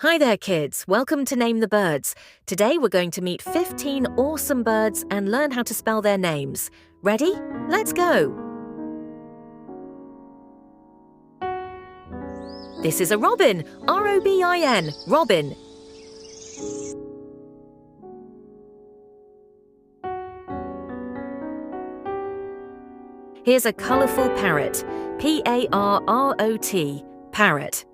Hi there, kids. Welcome to Name the Birds. Today we're going to meet 15 awesome birds and learn how to spell their names. Ready? Let's go! This is a robin. R-O-B-I-N. Robin. Here's a colourful parrot. P-A-R-R-O-T. Parrot.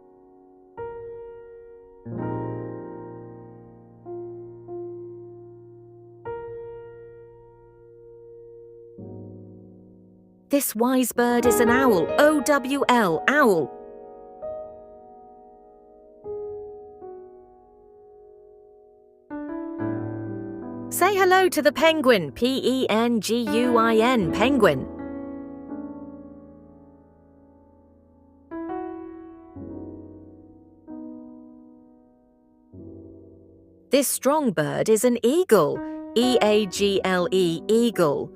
This wise bird is an owl. O-W-L. Owl. Say hello to the penguin. P-E-N-G-U-I-N. Penguin. This strong bird is an eagle. E-A-G-L-E. Eagle.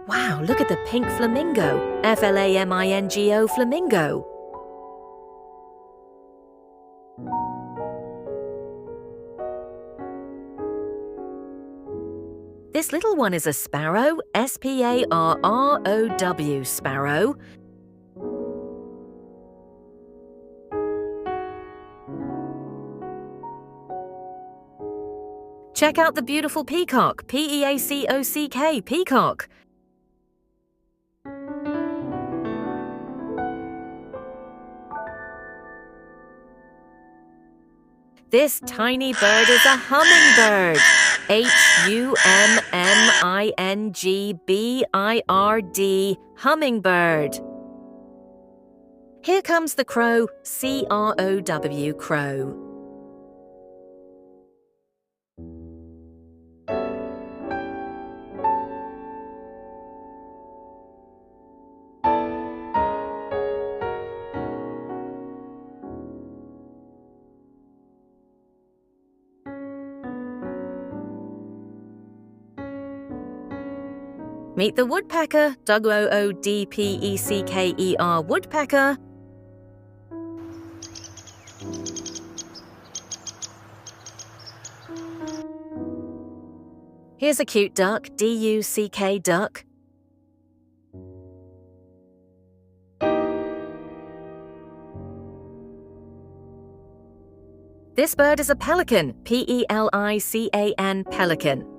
Wow, look at the pink flamingo. F-L-A-M-I-N-G-O. Flamingo. This little one is a sparrow. S-P-A-R-R-O-W. Sparrow. Check out the beautiful peacock. P-E-A-C-O-C-K. Peacock. This tiny bird is a hummingbird. H-U-M-M-I-N-G-B-I-R-D. Hummingbird. Here comes the crow. C-R-O-W. Crow. Meet the woodpecker. W-O-O-D-P-E-C-K-E-R. Woodpecker. Here's a cute duck. D-U-C-K. Duck. This bird is a pelican. P-E-L-I-C-A-N. Pelican.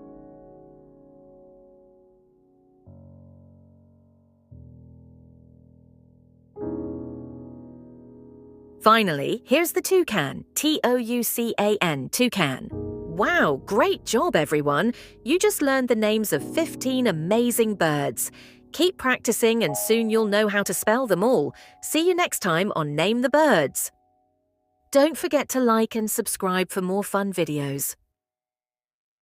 Finally, here's the toucan. T-O-U-C-A-N. Toucan. Wow, great job, everyone. You just learned the names of 15 amazing birds. Keep practicing and soon you'll know how to spell them all. See you next time on Name the Birds. Don't forget to like and subscribe for more fun videos.